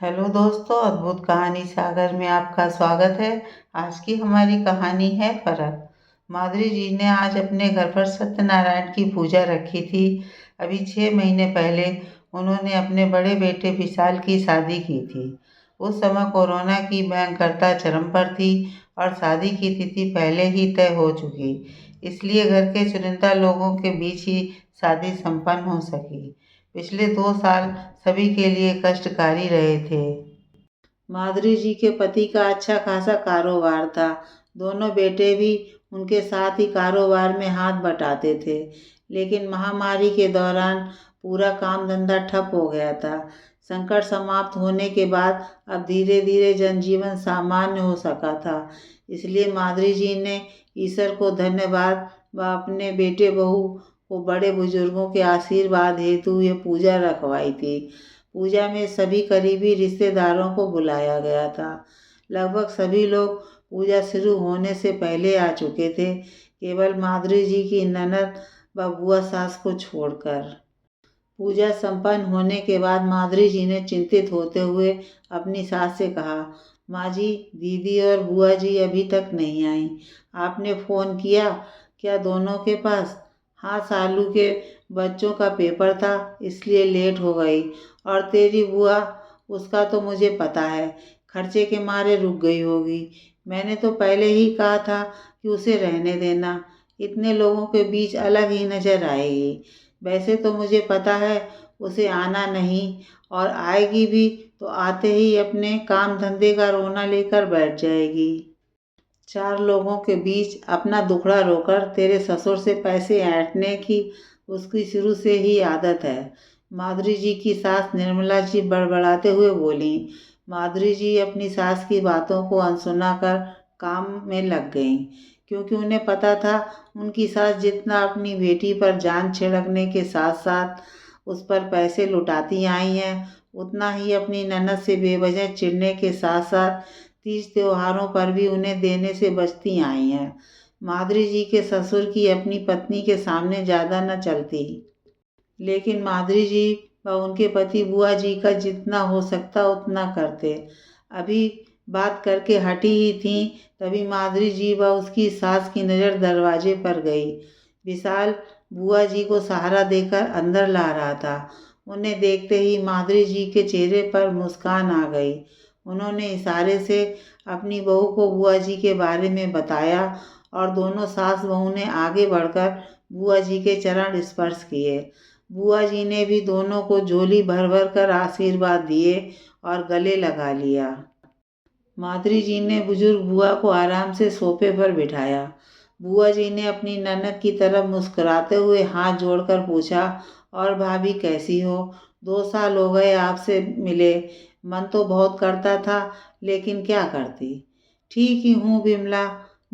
Hello दोस्तों, अद्भुत कहानी सागर में आपका स्वागत है। आज की हमारी कहानी है फर्क। माधुरी जी ने आज अपने घर पर सत्यनारायण की पूजा रखी थी। अभी 6 महीने पहले उन्होंने अपने बड़े बेटे विशाल की शादी की थी। उस समय कोरोना की भयंकरता चरम पर थी और शादी की तिथि पहले ही तय हो चुकी, इसलिए घर के चुनिंदा लोगों के बीच ही शादी संपन्न हो सकी। पिछले 2 साल सभी के लिए कष्टकारी रहे थे। माधुरी जी के पति का अच्छा खासा कारोबार था। दोनों बेटे भी उनके साथ ही कारोबार में हाथ बटाते थे, लेकिन महामारी के दौरान पूरा काम धंधा ठप हो गया था। संकट समाप्त होने के बाद अब धीरे धीरे जनजीवन सामान्य हो सका था। इसलिए माधुरी जी ने ईश्वर को धन्यवाद व अपने बेटे बहू को बड़े बुजुर्गों के आशीर्वाद हेतु ये पूजा रखवाई थी। पूजा में सभी करीबी रिश्तेदारों को बुलाया गया था। लगभग सभी लोग पूजा शुरू होने से पहले आ चुके थे, केवल माधुरी जी की ननद व बुआ सास को छोड़कर। पूजा संपन्न होने के बाद माधुरी जी ने चिंतित होते हुए अपनी सास से कहा, माँ जी, दीदी और बुआ जी अभी तक नहीं आई। आपने फ़ोन किया क्या दोनों के पास? हाँ, सालू के बच्चों का पेपर था इसलिए लेट हो गई। और तेरी बुआ, उसका तो मुझे पता है, खर्चे के मारे रुक गई होगी। मैंने तो पहले ही कहा था कि उसे रहने देना, इतने लोगों के बीच अलग ही नज़र आएगी। वैसे तो मुझे पता है उसे आना नहीं, और आएगी भी तो आते ही अपने काम धंधे का रोना लेकर बैठ जाएगी। 4 लोगों के बीच अपना दुखड़ा रोकर तेरे ससुर से पैसे ऐंठने की उसकी शुरू से ही आदत है। माधुरी जी की सास निर्मला जी बड़बड़ाते हुए बोली। माधुरी जी अपनी सास की बातों को अनसुना कर काम में लग गईं, क्योंकि उन्हें पता था उनकी सास जितना अपनी बेटी पर जान छिड़कने के साथ साथ उस पर पैसे लुटाती आई हैं, उतना ही अपनी ननद से बेवजह चिढ़ने के साथ साथ तीज त्योहारों पर भी उन्हें देने से बचती आई हैं। माधुरी जी के ससुर की अपनी पत्नी के सामने ज़्यादा न चलती, लेकिन माधुरी जी व उनके पति बुआ जी का जितना हो सकता उतना करते। अभी बात करके हटी ही थीं, तभी माधुरी जी व उसकी सास की नज़र दरवाजे पर गई। विशाल बुआ जी को सहारा देकर अंदर ला रहा था। उन्हें देखते ही माधुरी जी के चेहरे पर मुस्कान आ गई। उन्होंने इशारे से अपनी बहू को बुआ जी के बारे में बताया और दोनों सास बहू ने आगे बढ़कर बुआ जी के चरण स्पर्श किए। बुआ जी ने भी दोनों को झोली भर भर कर आशीर्वाद दिए और गले लगा लिया। माधुरी जी ने बुजुर्ग बुआ को आराम से सोफे पर बिठाया। बुआ जी ने अपनी ननद की तरफ मुस्कुराते हुए हाथ जोड़कर पूछा, और भाभी कैसी हो? 2 साल हो गए आपसे मिले, मन तो बहुत करता था, लेकिन क्या करती। ठीक ही हूँ बिमला,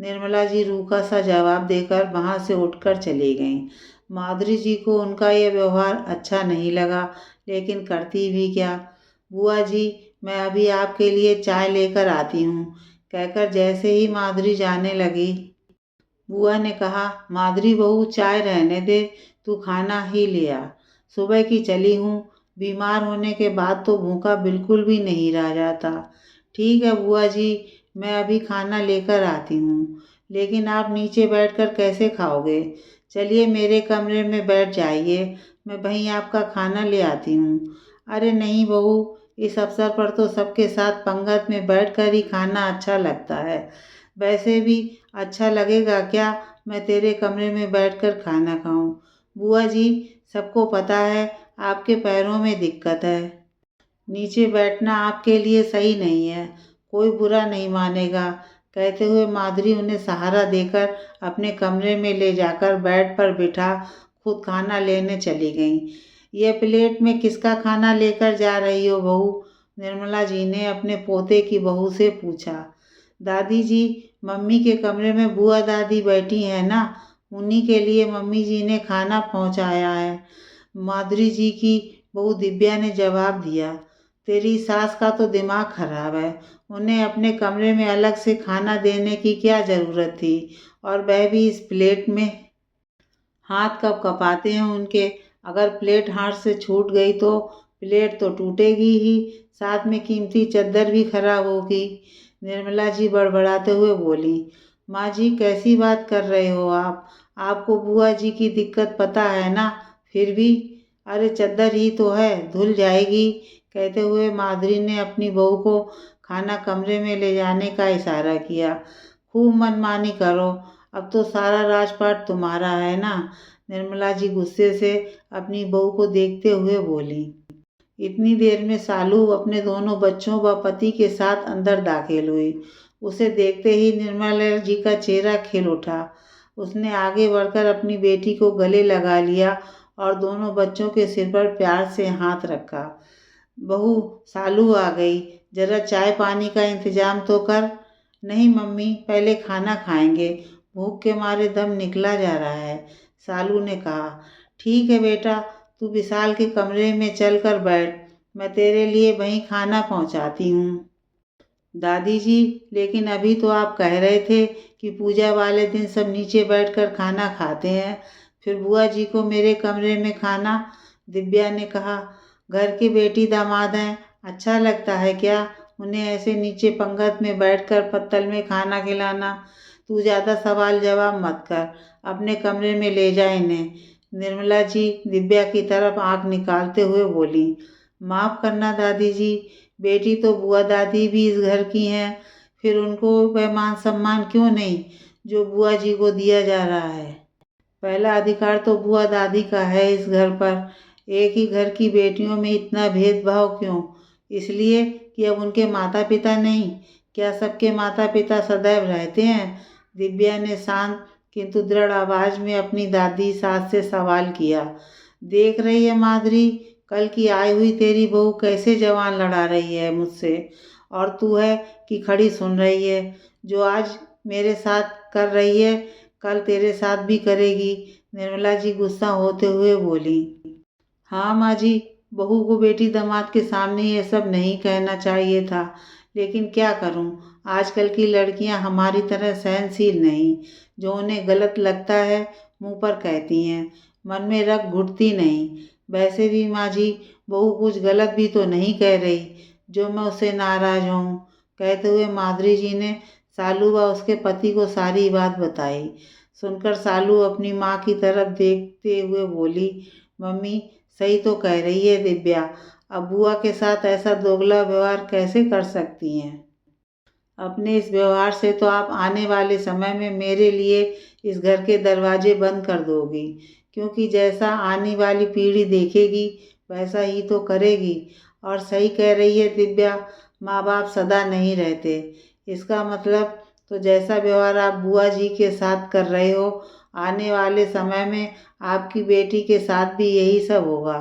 निर्मला जी रूखा सा जवाब देकर वहाँ से उठकर चली गईं। माधुरी जी को उनका यह व्यवहार अच्छा नहीं लगा, लेकिन करती भी क्या। बुआ जी, मैं अभी आपके लिए चाय लेकर आती हूँ, कहकर जैसे ही माधुरी जाने लगी, बुआ ने कहा, माधुरी बहू, चाय रहने दे, तू खाना ही ले आ। सुबह की चली हूँ, बीमार होने के बाद तो भूखा बिल्कुल भी नहीं रह जाता। ठीक है बुआ जी, मैं अभी खाना लेकर आती हूँ, लेकिन आप नीचे बैठकर कैसे खाओगे? चलिए मेरे कमरे में बैठ जाइए, मैं वहीं आपका खाना ले आती हूँ। अरे नहीं बहू, इस अवसर पर तो सबके साथ पंगत में बैठकर ही खाना अच्छा लगता है। वैसे भी अच्छा लगेगा क्या मैं तेरे कमरे में बैठकर खाना खाऊं? बुआ जी, सबको पता है आपके पैरों में दिक्कत है, नीचे बैठना आपके लिए सही नहीं है, कोई बुरा नहीं मानेगा। कहते हुए माधुरी उन्हें सहारा देकर अपने कमरे में ले जाकर बेड पर बिठा खुद खाना लेने चली गईं। यह प्लेट में किसका खाना लेकर जा रही हो बहू? निर्मला जी ने अपने पोते की बहू से पूछा। दादी जी, मम्मी के कमरे में बुआ दादी बैठी हैं ना, उन्हीं के लिए मम्मी जी ने खाना पहुंचाया है, माधुरी जी की बहू दिव्या ने जवाब दिया। तेरी सास का तो दिमाग खराब है, उन्हें अपने कमरे में अलग से खाना देने की क्या ज़रूरत थी, और वह भी इस प्लेट में। हाथ कब कपाते हैं उनके, अगर प्लेट हाथ से छूट गई तो प्लेट तो टूटेगी ही, साथ में कीमती चद्दर भी खराब होगी। निर्मला जी बड़बड़ाते हुए बोली, माँ जी कैसी बात कर रहे हो आप? आपको बुआ जी की दिक्कत पता है ना? फिर भी अरे चद्दर ही तो है, धुल जाएगी। कहते हुए माधुरी ने अपनी बहू को खाना कमरे में ले जाने का इशारा किया। खूब मनमानी करो, अब तो सारा राजपाट तुम्हारा है ना? निर्मला जी गुस्से से अपनी बहू को देखते हुए बोली। इतनी देर में सालू अपने दोनों बच्चों व पति के साथ अंदर दाखिल हुई। उसे देखते ही निर्मला जी का चेहरा खिल उठा। उसने आगे बढ़कर अपनी बेटी को गले लगा लिया और दोनों बच्चों के सिर पर प्यार से हाथ रखा। बहू, सालू आ गई, जरा चाय पानी का इंतजाम तो कर। नहीं मम्मी, पहले खाना खाएंगे, भूख के मारे दम निकला जा रहा है, सालू ने कहा। ठीक है बेटा, तू विशाल के कमरे में चल कर बैठ, मैं तेरे लिए वहीं खाना पहुंचाती हूँ। दादी जी, लेकिन अभी तो आप कह रहे थे कि पूजा वाले दिन सब नीचे बैठकर खाना खाते हैं, फिर बुआ जी को मेरे कमरे में खाना? दिव्या ने कहा। घर की बेटी दामाद हैं, अच्छा लगता है क्या उन्हें ऐसे नीचे पंगत में बैठकर पत्तल में खाना खिलाना? तू ज़्यादा सवाल जवाब मत कर, अपने कमरे में ले जा इन्हें। निर्मला जी दिव्या की तरफ आंख निकालते हुए बोली। माफ़ करना दादी जी, बेटी तो बुआ दादी भी इस घर की हैं, फिर उनको वह मान सम्मान क्यों नहीं जो बुआ जी को दिया जा रहा है? पहला अधिकार तो बुआ दादी का है इस घर पर। एक ही घर की बेटियों में इतना भेदभाव क्यों? इसलिए कि अब उनके माता पिता नहीं? क्या सबके माता पिता सदैव रहते हैं? दिव्या ने शांत किंतु दृढ़ आवाज में अपनी दादी सास से सवाल किया। देख रही है माधुरी, कल की आई हुई तेरी बहू कैसे जवान लड़ा रही है मुझसे, और तू है कि खड़ी सुन रही है। जो आज मेरे साथ कर रही है कल तेरे साथ भी करेगी। निर्मला जी गुस्सा होते हुए बोली। हाँ माँ जी, बहू को बेटी दामाद के सामने ये सब नहीं कहना चाहिए था, लेकिन क्या करूँ, आजकल की लड़कियाँ हमारी तरह सहनशील नहीं। जो उन्हें गलत लगता है मुंह पर कहती हैं, मन में रख घुटती नहीं। वैसे भी माँ जी, बहू कुछ गलत भी तो नहीं कह रही जो मैं उससे नाराज हूँ। कहते हुए माधुरी जी ने सालू व उसके पति को सारी बात बताई। सुनकर सालू अपनी माँ की तरफ देखते हुए बोली, मम्मी सही तो कह रही है दिव्या, अब बुआ के साथ ऐसा दोगला व्यवहार कैसे कर सकती हैं? अपने इस व्यवहार से तो आप आने वाले समय में मेरे लिए इस घर के दरवाजे बंद कर दोगी, क्योंकि जैसा आने वाली पीढ़ी देखेगी वैसा ही तो करेगी। और सही कह रही है दिव्या, माँ बाप सदा नहीं रहते। इसका मतलब तो जैसा व्यवहार आप बुआ जी के साथ कर रहे हो, आने वाले समय में आपकी बेटी के साथ भी यही सब होगा।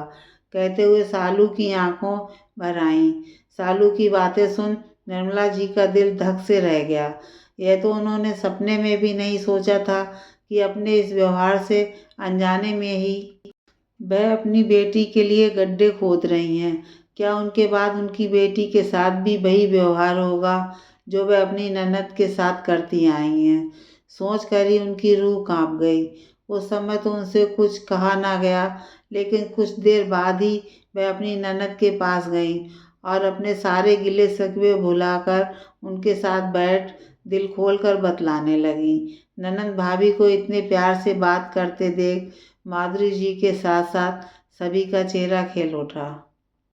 कहते हुए सालू की आंखों भर आईं। सालू की बातें सुन निर्मला जी का दिल धक से रह गया। यह तो उन्होंने सपने में भी नहीं सोचा था कि अपने इस व्यवहार से अनजाने में ही वह अपनी बेटी के लिए गड्ढे खोद रही हैं। क्या उनके बाद उनकी बेटी के साथ भी वही व्यवहार होगा जो वह अपनी ननद के साथ करती आई हैं? सोच कर ही उनकी रूह कांप गई। उस समय तो उनसे कुछ कहा ना गया, लेकिन कुछ देर बाद ही वह अपनी ननद के पास गई और अपने सारे गिले शिकवे भुलाकर उनके साथ बैठ दिल खोलकर बतलाने लगी। ननंद भाभी को इतने प्यार से बात करते देख माधुरी जी के साथ साथ सभी का चेहरा खिल उठा।